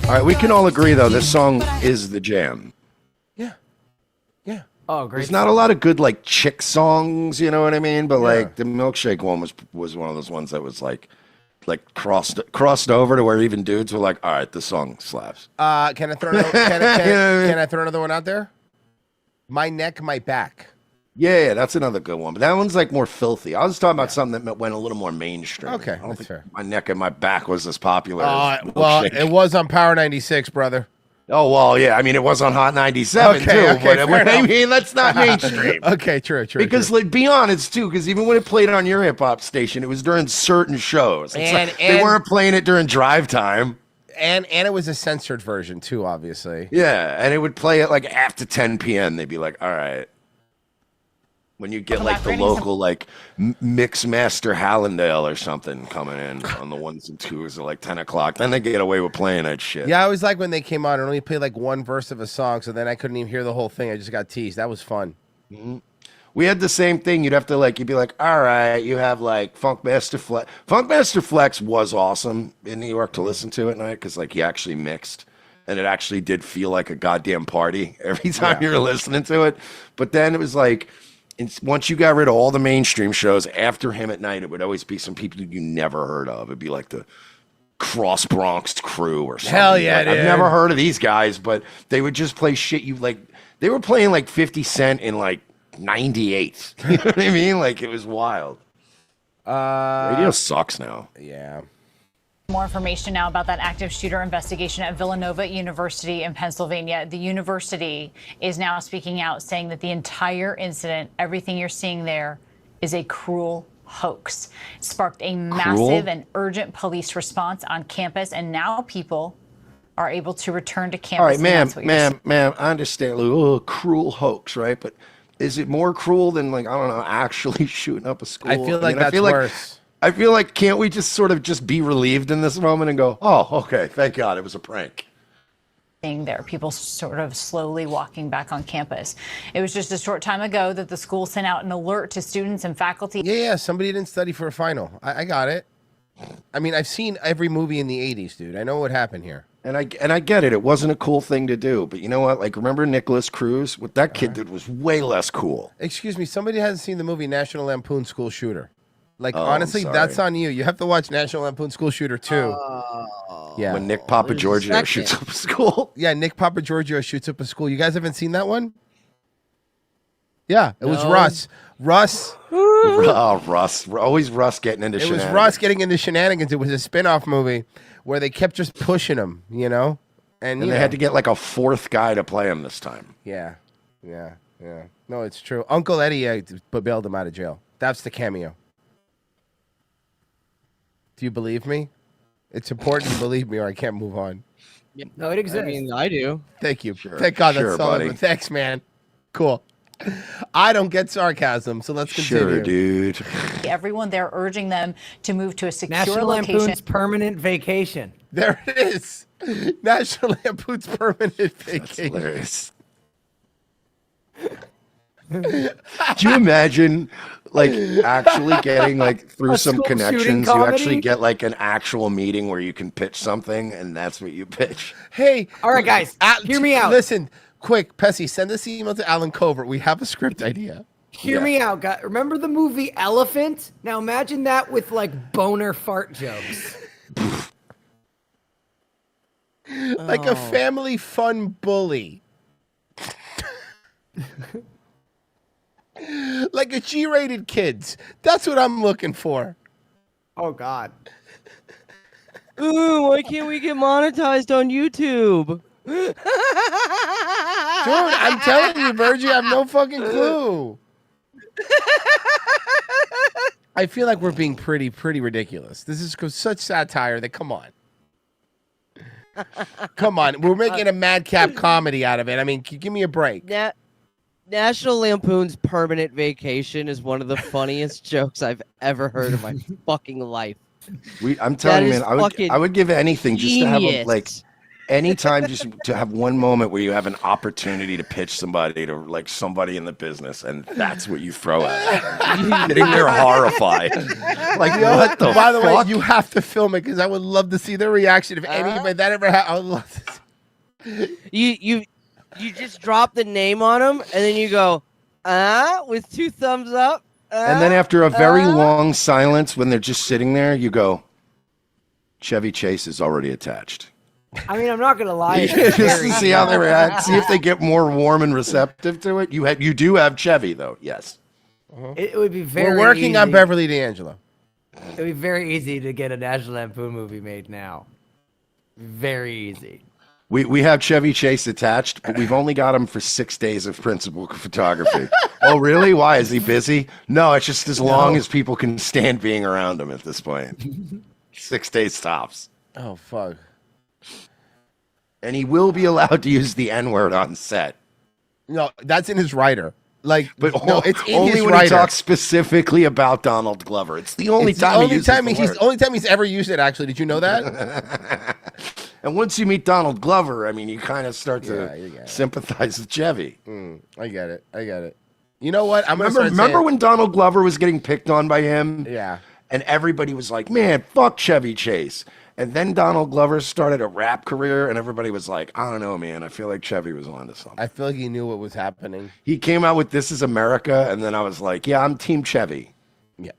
All right, we can all agree though. This song is the jam. Yeah. Oh, great. There's not a lot of good like chick songs, you know what I mean? But like the milkshake one was one of those ones that was like crossed over to where even dudes were like, all right, this song slaps. Can I throw another, can I throw another one out there? My neck, my back. Yeah, that's another good one. But that one's like more filthy. I was talking about something that went a little more mainstream. Okay, I don't that's think fair. my neck and my back was as popular as Well, milkshake. it was on Power 96, brother. Oh, well, yeah. I mean, it was on Hot 97, too. Okay, But fair I enough. mean, that's not mainstream. Okay, true. Because, like, be honest, too, because even when it played on your hip-hop station, it was during certain shows. It's like, they weren't playing it during drive time. And it was a censored version, too, obviously. Yeah, and it would play it, like, after 10 p.m. They'd be like, all right. When you get, like, the local, like, Mix Master Hallandale or something coming in on the ones and twos at, like, 10 o'clock, then they get away with playing that shit. Yeah, I was like when they came on and only played like one verse of a song, so then I couldn't even hear the whole thing. I just got teased. That was fun. Mm-hmm. We had the same thing. You'd have to like, you'd be like, all right, you have like Funkmaster Flex. Funkmaster Flex was awesome in New York to listen to at night because like he actually mixed and it actually did feel like a goddamn party every time you were listening to it. But then it was like, once you got rid of all the mainstream shows, after him at night, it would always be some people you never heard of. It'd be like the Cross Bronx Crew or something. Hell yeah, like, dude. I've never heard of these guys, but they would just play shit you like. They were playing like 50 Cent in like 98. You know what I mean? Like it was wild. Radio sucks now. Yeah. More information now about that active shooter investigation at Villanova University in Pennsylvania. The university is now speaking out, saying that the entire incident, everything you're seeing there, is a cruel hoax. It sparked a massive and urgent police response on campus, and now people are able to return to campus. All right, and ma'am, that's what you're ma'am, I understand. Like, cruel hoax, right? But is it more cruel than like, I don't know, actually shooting up a school? I feel like that's worse. I feel like, can't we just sort of just be relieved in this moment and go, oh, okay, thank God, it was a prank. seeing there, people sort of slowly walking back on campus. It was just a short time ago that the school sent out an alert to students and faculty. Yeah, somebody didn't study for a final. I got it. I mean, I've seen every movie in the 80s, dude. I know what happened here. And I get it. It wasn't a cool thing to do. But you know what? Like, remember Nicholas Cruz? What that kid did was way less cool. Excuse me, somebody hasn't seen the movie National Lampoon School Shooter. Like, Oh, honestly, I'm that's sorry. on you. You have to watch National Lampoon School Shooter 2. Yeah. When Nick Papa Giorgio shoots up a school. Yeah, Nick Papa Giorgio shoots up a school. You guys haven't seen that one? Yeah, it was No. Russ. Oh, Russ. Always Russ getting into It was shenanigans. Russ getting into shenanigans. It was a spin-off movie where they kept just pushing him, you know, And you they know. had to get like a fourth guy to play him this time. Yeah. No, it's true. Uncle Eddie bailed him out of jail. That's the cameo. Do you believe me? It's important to believe me, or I can't move on. No, it exists. I mean, I do. Thank you. Thank God that's Sure, solid. buddy. Thanks, man. Cool. I don't get sarcasm, so let's continue. Sure, dude. Everyone there urging them to move to a secure National location. Lampoon's Permanent Vacation. There it is. National Lampoon's Permanent Vacation. Hilarious. Do you imagine, like, actually getting like through A some school shooting connections? You comedy? actually get like an actual meeting where you can pitch something, and that's what you pitch. Hey, all right, guys, hear me out. Listen, quick, Pessy, send this email to Alan Covert. We have a script idea. Hear me out, guys. Remember the movie Elephant? Now imagine that with like boner fart jokes. Like a family fun bully. Like a G-rated kids. That's what I'm looking for. Oh God. Ooh, why can't we get monetized on YouTube? Dude, I'm telling you, Virgie, I have no fucking clue. I feel like we're being pretty ridiculous. This is such satire that, come on. Come on. We're making a madcap comedy out of it. I mean, give me a break. National Lampoon's Permanent Vacation is one of the funniest jokes I've ever heard in my fucking life. I'm telling you, That man, is I would give anything just to have genius. like anytime just to have one moment where you have an opportunity to pitch somebody to like somebody in the business, and that's what you throw at them. Sitting there horrified. Like, what the By the way, fuck? you have to film it because I would love to see their reaction if anybody that ever happened. I would love to see. You just drop the name on them, and then you go, with 2 thumbs up. And then after a very long silence, when they're just sitting there, you go, Chevy Chase is already attached. I mean, I'm not gonna lie. Just to see how they react, see if they get more warm and receptive to it. You do have Chevy though, yes. It would be very. We're working on easy. Beverly D'Angelo. It would be very easy to get a National Lampoon movie made now. Very easy. We have Chevy Chase attached, but we've only got him for 6 days of principal photography. Oh, really? Why? Is he busy? No, it's just as long as people can stand being around him at this point. 6 days tops. Oh, fuck. And he will be allowed to use the N-word on set. No, that's in his writer. Like, But no, it's in only his when writer. he talks specifically about Donald Glover. It's the only It's the time only he uses time the he's word. only time he's ever used it. Actually, did you know that? And once you meet Donald Glover, I mean, you kind of start Yeah, to you get it. sympathize with Chevy. I get it. You know what? I'm gonna Remember start when Donald Glover was getting picked on by him? Yeah. And everybody was like, man, fuck Chevy Chase. And then Donald Glover started a rap career, and everybody was like, I don't know, man. I feel like Chevy was onto something. I feel like he knew what was happening. He came out with This Is America, and then I was like, yeah, I'm Team Chevy. Yeah.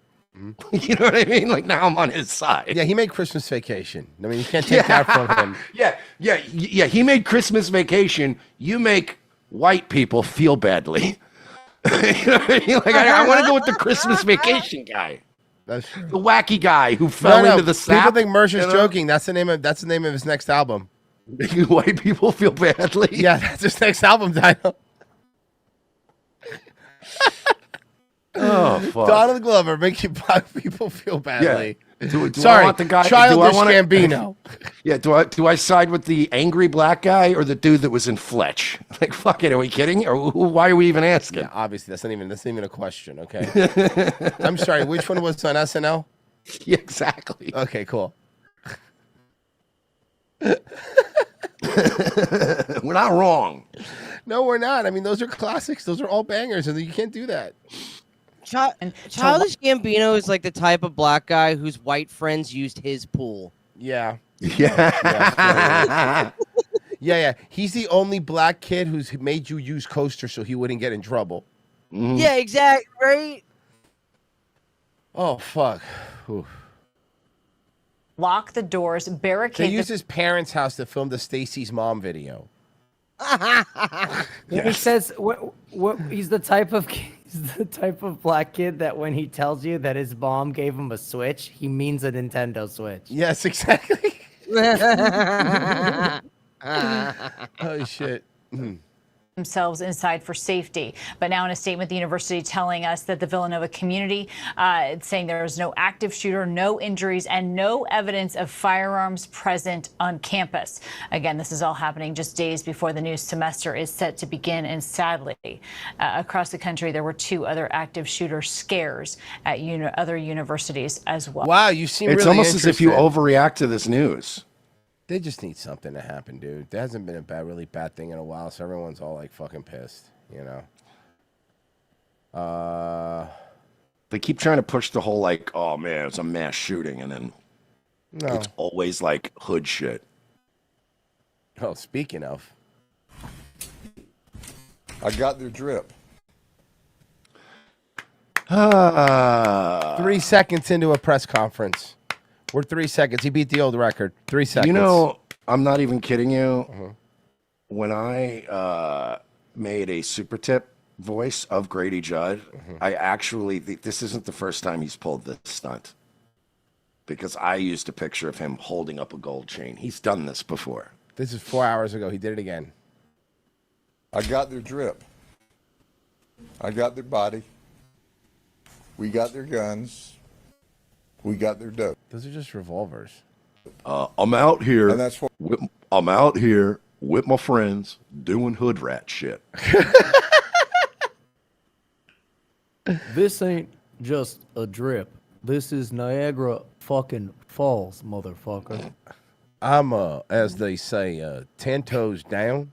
You know what I mean? Like, now I'm on his side. Yeah, he made Christmas Vacation. I mean, you can't take that from him. Yeah. He made Christmas Vacation. You make white people feel badly. You know what I mean? Like, I want to go with the Christmas Vacation guy. That's true. The wacky guy who fell into the sap. People think Mercer's you know? joking. That's the name of his next album. Making white people feel badly. Yeah, that's his next album title. Oh, fuck. Donald Glover making black people feel badly. Do I Sorry, want the guy? Childish do I wanna, Gambino. Yeah. Do I side with the angry black guy or the dude that was in Fletch? Like, fuck it. Are we kidding? Or why are we even asking? Yeah, obviously that's not even a question. Okay. I'm sorry. Which one was on SNL? Yeah, exactly. Okay, cool. We're not wrong. No, we're not. I mean, those are classics. Those are all bangers, and you can't do that. Childish Gambino is like the type of black guy whose white friends used his pool. Yeah. Yeah. Yeah. He's the only black kid who's made you use coasters so he wouldn't get in trouble. Yeah, exactly. Right. Oh, fuck. Oof. Lock the doors, They barricade used his parents' house to film the Stacy's mom video. He says what he's the type of black kid that when he tells you that his mom gave him a Switch, he means a Nintendo Switch. Yes, exactly. Oh shit. Themselves inside for safety. But now in a statement, the university telling us that the Villanova community saying there is no active shooter, no injuries, and no evidence of firearms present on campus. Again, this is all happening just days before the new semester is set to begin. And sadly, across the country, there were 2 other active shooter scares at other universities as well. Wow, you seem It's really almost as if you interested. overreact to this news. They just need something to happen, dude. There hasn't been a really bad thing in a while, so everyone's all like fucking pissed, you know. They keep trying to push the whole like, oh man, it's a mass shooting, and then it's always like hood shit. Oh, speaking of, I got their drip. 3 seconds into a press conference. We're 3 seconds. He beat the old record. 3 seconds. You know, I'm not even kidding you. When I made a super tip voice of Grady Judd, I actually, this isn't the first time he's pulled this stunt. Because I used a picture of him holding up a gold chain. He's done this before. This is 4 hours ago. He did it again. I got their drip. I got their body. We got their guns. We got their dope. Those are just revolvers. I'm out here. And that's what I'm out here with my friends doing hood rat shit. This ain't just a drip. This is Niagara fucking Falls, motherfucker. I'm as they say, 10 toes down.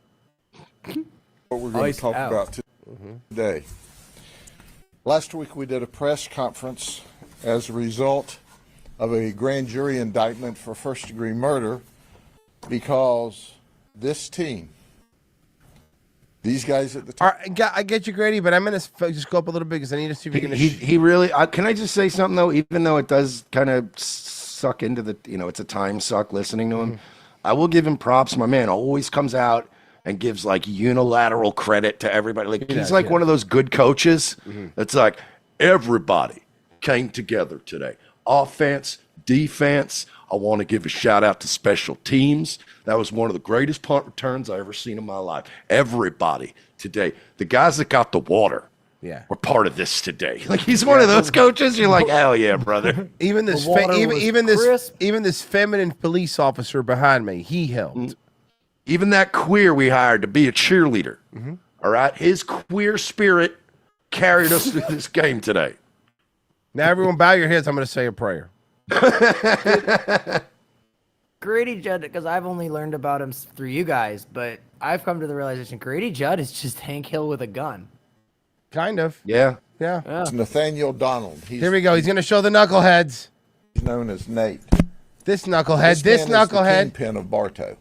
what we're going to talk about today. Last week we did a press conference as a result of a grand jury indictment for first-degree murder because this team, these guys at the top. I get you, Grady, but I'm going to just go up a little bit because I need to see if you're going to... He really... can I just say something, though? Even though it does kind of suck into the... You know, it's a time suck listening to him. I will give him props. My man always comes out and gives, like, unilateral credit to everybody. Like, he's like one of those good coaches. It's like, everybody came together today. Offense, defense. I want to give a shout out to special teams. That was one of the greatest punt returns I ever seen in my life. Everybody today. The guys that got the water were part of this today. Like, he's one of those coaches. You're like, hell yeah, brother. Even this even this feminine police officer behind me, he helped. Even that queer we hired to be a cheerleader. All right, his queer spirit carried us through this game today. Now, everyone, bow your heads. I'm going to say a prayer. Grady Judd, because I've only learned about him through you guys, but I've come to the realization Grady Judd is just Hank Hill with a gun. Kind of. Yeah. It's Nathaniel Donald. Here we go. He's going to show the knuckleheads. He's known as Nate. This knucklehead. This man is the knucklehead. kingpin of Bartow.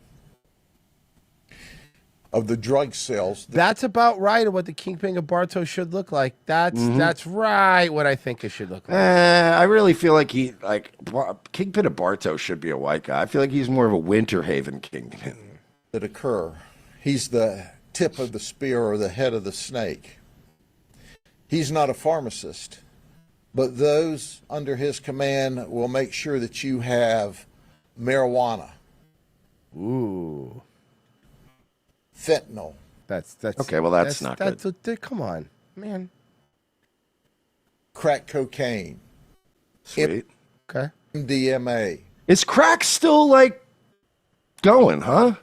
Of the drug sales. That's about right. What the kingpin of Bartow should look like. That's right. What I think it should look like. I really feel like Kingpin of Bartow should be a white guy. I feel like he's more of a Winter Haven kingpin. That occur. He's the tip of the spear or the head of the snake. He's not a pharmacist, but those under his command will make sure that you have marijuana. Ooh. Fentanyl. That's okay. Well, that's not good. Come on, man. Crack cocaine. Sweet. Okay. MDMA. Is crack still like going, huh?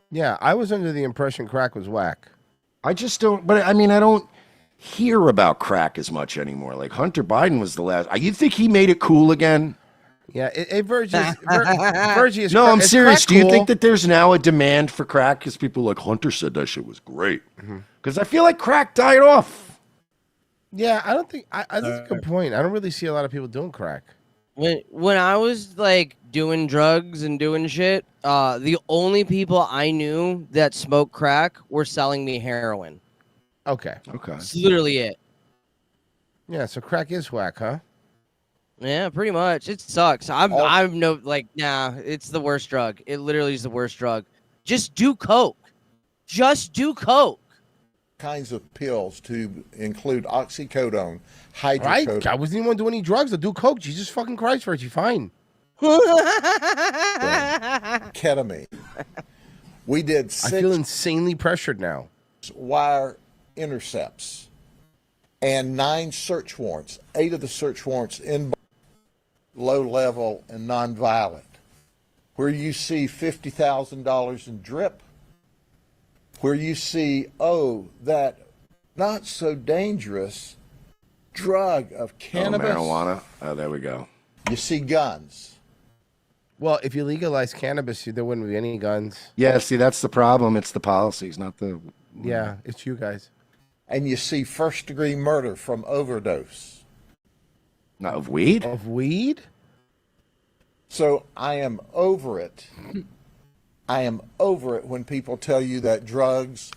Yeah, I was under the impression crack was whack. I just don't. But I mean, I don't hear about crack as much anymore. Like Hunter Biden was the last. You think he made it cool again? Yeah, Virgie is no, I'm is serious. crack Do you cool? think that there's now a demand for crack? Because people like Hunter said that shit was great. Because I feel like crack died off. Yeah, I don't think. That's a good point. I don't really see a lot of people doing crack. When I was like doing drugs and doing shit, the only people I knew that smoked crack were selling me heroin. Okay. That's literally it. Yeah, so crack is whack, huh? Yeah, pretty much. It sucks. Nah, it's the worst drug. It literally is the worst drug. Just do coke. Just do coke. Kinds of pills to include oxycodone, hydrocodone. Right? I wasn't even doing any drugs. I'll do coke. Jesus fucking Christ, Virgie, fine. Ketamine. We did 6 I feel insanely pressured now. wire intercepts and 9 search warrants. 8 of the search warrants in low level and nonviolent. Where you see $50,000 in drip, where you see, that not so dangerous drug of cannabis. Marijuana. Oh, there we go. You see guns. Well, if you legalize cannabis, there wouldn't be any guns. Yeah, see, that's the problem. It's the policies, not the... Yeah, it's you guys. And you see first-degree murder from overdose. Not of weed? Of weed? So I am over it. I am over it when people tell you that drugs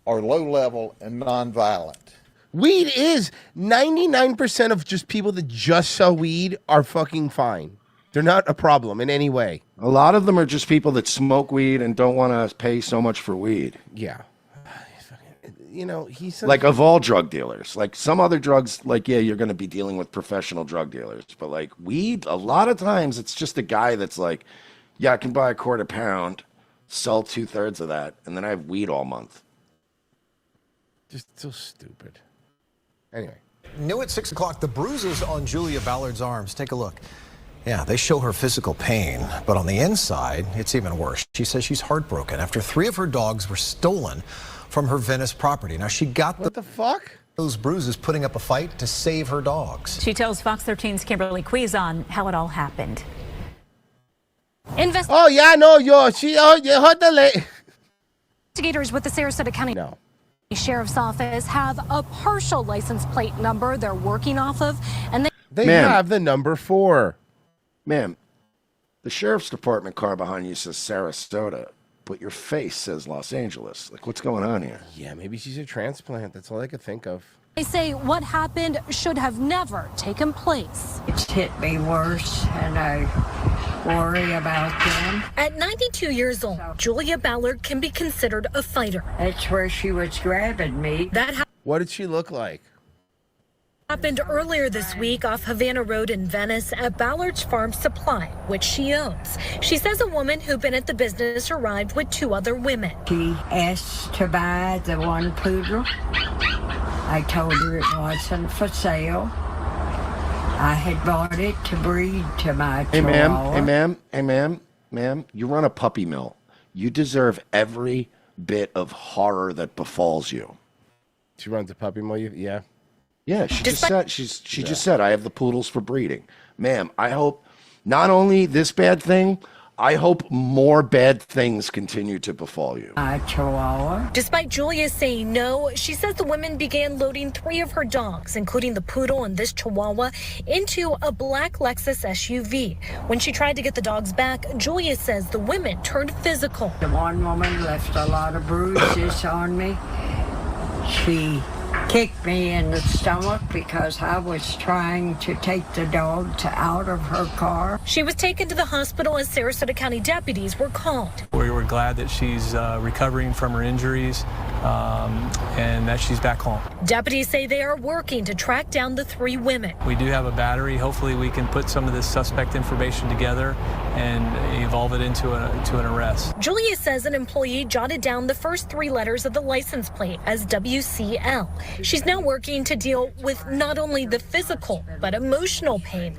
are low level and nonviolent. Weed is 99% of just people that just sell weed are fucking fine. They're not a problem in any way. A lot of them are just people that smoke weed and don't want to pay so much for weed. Yeah. You know, he's like of all drug dealers. Like some other drugs, like, yeah, you're going to be dealing with professional drug dealers. But like weed, a lot of times it's just a guy that's like, yeah, I can buy a quarter pound, sell 2/3 of that, and then I have weed all month. Just so stupid. Anyway. New at 6 o'clock, the bruises on Julia Ballard's arms. Take a look. Yeah, they show her physical pain, but on the inside, it's even worse. She says she's heartbroken after 3 of her dogs were stolen from her Venice property. Now, she got what the fuck? Those bruises putting up a fight to save her dogs. She tells Fox 13's Kimberly Quizon how it all happened. Oh, yeah, no, you heard the Investigators with the Sarasota County Sheriff's Office have a partial license plate number they're working off of, and they have the number 4. Ma'am, the sheriff's department car behind you says Sarasota, but your face says Los Angeles. Like, what's going on here? Yeah, maybe she's a transplant. That's all I could think of. they say what happened should have never taken place. It's hit me worse, and I worry about them. At 92 years old, Julia Ballard can be considered a fighter. That's where she was grabbing me. What did she look like? Happened earlier this week off Havana Road in Venice at Ballard's Farm Supply, which she owns. She says a woman who'd been at the business arrived with 2 other women. She asked to buy the one poodle. I told her it wasn't for sale. I had bought it to breed to my chihuahua. Hey, ma'am, you run a puppy mill. You deserve every bit of horror that befalls you. She runs a puppy mill, yeah. Yeah, she just said I have the poodles for breeding. Ma'am, I hope not only this bad thing, I hope more bad things continue to befall you. Chihuahua. Despite Julia saying no, she says the women began loading 3 of her dogs, including the poodle and this chihuahua, into a black Lexus SUV. When she tried to get the dogs back, Julia says the women turned physical. The one woman left a lot of bruises on me. She kicked me in the stomach because I was trying to take the dog out of her car. She was taken to the hospital as Sarasota County deputies were called. We were glad that she's recovering from her injuries and that she's back home. Deputies say they are working to track down the 3 women. We do have a battery. Hopefully we can put some of this suspect information together and evolve it into an arrest. Julia says an employee jotted down the first 3 letters of the license plate as WCL. She's now working to deal with not only the physical, but emotional pain.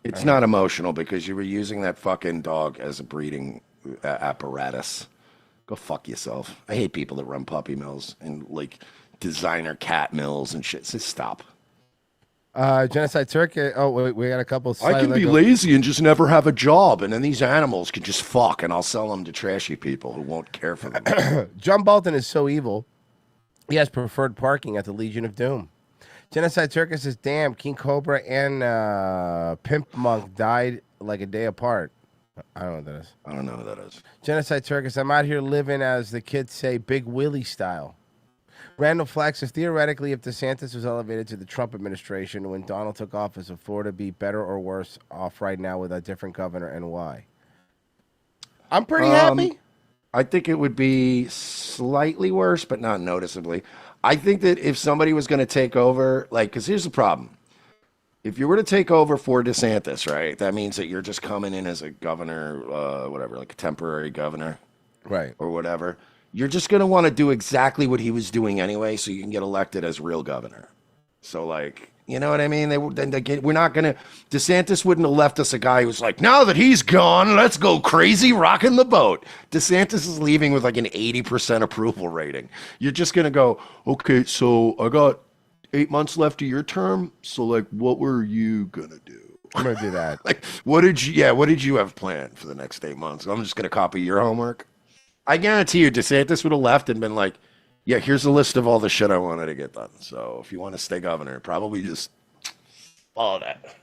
It's not emotional because you were using that fucking dog as a breeding apparatus. Go fuck yourself. I hate people that run puppy mills and like designer cat mills and shit. Just stop. Genocide Turkey. Oh, wait, we got a couple. I can be lazy and just never have a job, and then these animals can just fuck, and I'll sell them to trashy people who won't care for them. John Bolton is so evil. He has preferred parking at the Legion of Doom. Genocide Circus says, damn, King Cobra and Pimp Monk died like a day apart. I don't know what that is. I don't know what that is. Genocide Circus, I'm out here living, as the kids say, Big Willie style. Randall Flack says, theoretically, if DeSantis was elevated to the Trump administration when Donald took office, would Florida be better or worse off right now with a different governor, and why? I'm pretty happy. I think it would be slightly worse, but not noticeably. I think that if somebody was going to take over, like, because here's the problem. if you were to take over for DeSantis, right, that means that you're just coming in as a governor, whatever, like a temporary governor. Right. Or whatever. You're just going to want to do exactly what he was doing anyway so you can get elected as real governor. So, like, you know what I mean? We're not going to... DeSantis wouldn't have left us a guy who's like, now that he's gone, let's go crazy rocking the boat. DeSantis is leaving with like an 80% approval rating. You're just going to go, okay, so I got 8 months left of your term. So, like, what were you going to do? I'm going to do that. Like, what did you have planned for the next 8 months? I'm just going to copy your homework. I guarantee you, DeSantis would have left and been like, yeah, here's a list of all the shit I wanted to get done. So if you want to stay governor, probably just follow that.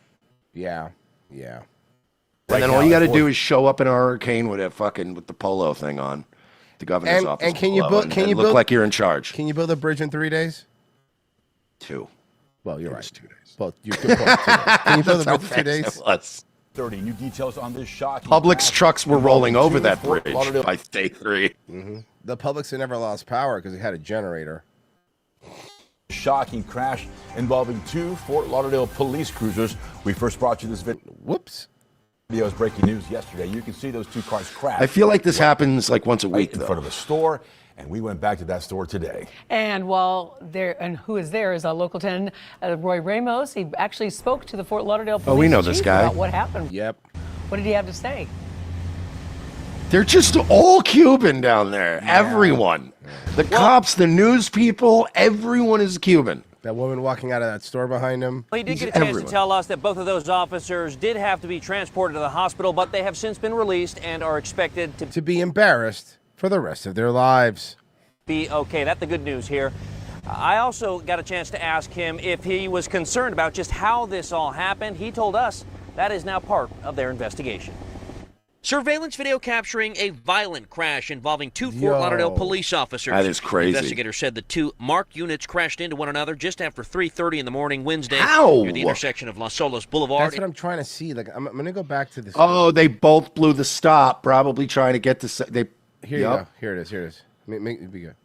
Yeah. Yeah. And then all you got to do is show up in a hurricane with the polo thing on, the governor's office. And can you look like you're in charge? Can you build a bridge in 3 days? 2. Well, you're right. 2 days. Well, you're good point. Can you build a bridge in 2 days? 30 new details on this shocking Publix trucks were rolling over that bridge by day 3. Mm-hmm. The Publix had never lost power because it had a generator. Shocking crash involving 2 Fort Lauderdale police cruisers. We first brought you this video. Whoops. Video was breaking news yesterday. You can see those 2 cars crash. I feel like this happens like once a week, in front of a store, and we went back to that store today. And while there, and who is there is a local 10, Roy Ramos. He actually spoke to the Fort Lauderdale police we know this chief guy. about what happened. Yep. What did he have to say? They're just all Cuban down there. Yeah. Everyone. The cops, the news people, everyone is Cuban. That woman walking out of that store behind him. Well, he did get a chance to tell us that both of those officers did have to be transported to the hospital, but they have since been released and are expected to be embarrassed for the rest of their lives. Be okay. That's the good news here. I also got a chance to ask him if he was concerned about just how this all happened. He told us that is now part of their investigation. Surveillance video capturing a violent crash involving 2 Fort Lauderdale police officers. That is crazy. Investigators said the 2 marked units crashed into one another just after 3:30 in the morning Wednesday How? near the intersection of Las Olas Boulevard. That's what I'm trying to see. Like, I'm going to go back to this. Oh, they both blew the stop, probably trying to get to... Here you go. Here it is. Make it be good.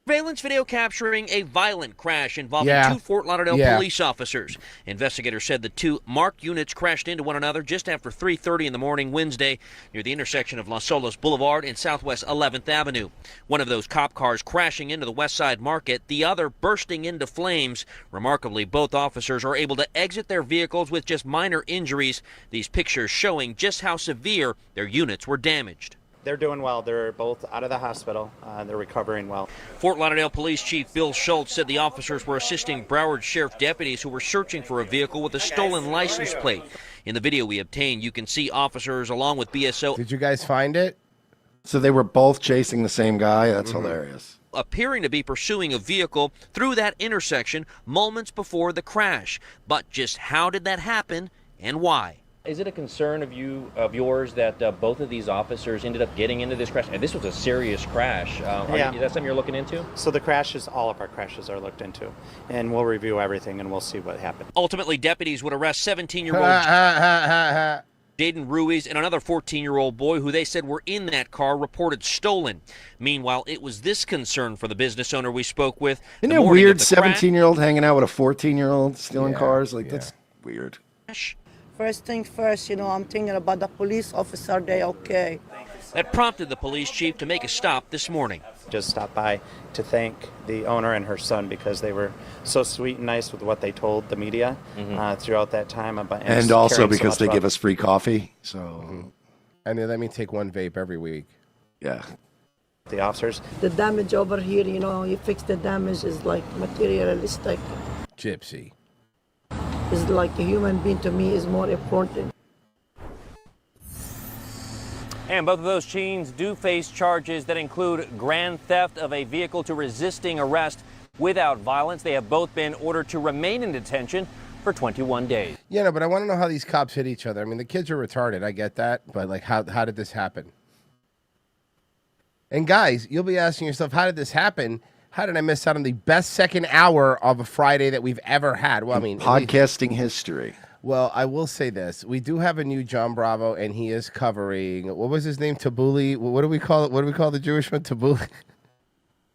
Surveillance video capturing a violent crash involving 2 Fort Lauderdale police officers. Investigators said the 2 marked units crashed into one another just after 3:30 in the morning Wednesday near the intersection of Las Olas Boulevard and Southwest 11th Avenue. One of those cop cars crashing into the West Side Market, the other bursting into flames. Remarkably, both officers are able to exit their vehicles with just minor injuries. These pictures showing just how severe their units were damaged. They're doing well. They're both out of the hospital. They're recovering well. Fort Lauderdale Police Chief Bill Schultz said the officers were assisting Broward Sheriff deputies who were searching for a vehicle with a stolen license plate. In the video we obtained, you can see officers along with BSO. Did you guys find it? So they were both chasing the same guy? That's hilarious. Appearing to be pursuing a vehicle through that intersection moments before the crash. But just how did that happen and why? Is it a concern of yours that both of these officers ended up getting into this crash? And this was a serious crash. Is that something you're looking into? So the crashes, all of our crashes are looked into, and we'll review everything and we'll see what happened. Ultimately, deputies would arrest 17-year-old Jaden Ruiz and another 14-year-old boy who they said were in that car reported stolen. Meanwhile, it was this concern for the business owner we spoke with. Isn't it weird, 17-year-old hanging out with a 14-year-old stealing cars? Like, that's weird. First thing first, I'm thinking about the police officer. They okay. That prompted the police chief to make a stop this morning. Just stopped by to thank the owner and her son because they were so sweet and nice with what they told the media throughout that time. And also because they give us free coffee. So, and they let me take 1 vape every week. Yeah. The officers. The damage over here, you fix the damage is like materialistic. Gypsy. Is like a human being to me is more important. And both of those teens do face charges that include grand theft of a vehicle to resisting arrest without violence. They have both been ordered to remain in detention for 21 days. Yeah, no, but I want to know how these cops hit each other. I mean, the kids are retarded. I get that. But, like, how did this happen? And, guys, you'll be asking yourself, how did this happen? How did I miss out on the best second hour of a Friday that we've ever had? Well, I mean, podcasting history. Well, I will say this: we do have a new John Bravo, and he is covering. What was his name? Tabbouleh. What do we call it? What do we call the Jewish one? Tabbouleh.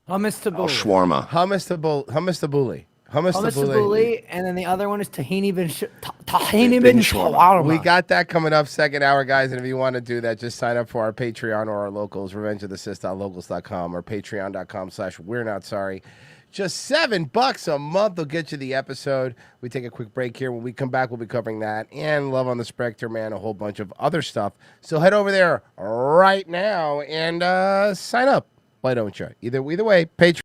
Hummus Tabbouleh. Shawarma. Hummus Tabbouleh. Hummus tabbouleh, and then the other one is tahini bin shawarma. We got that coming up second hour, guys. And if you want to do that, just sign up for our Patreon or our locals, revengeofthesis.locals.com or patreon.com/we're not sorry. Just $7 a month will get you the episode. We take a quick break here. When we come back, we'll be covering that and Love on the Spectre, man, a whole bunch of other stuff. So head over there right now and sign up. Why don't you? Either way, Patreon.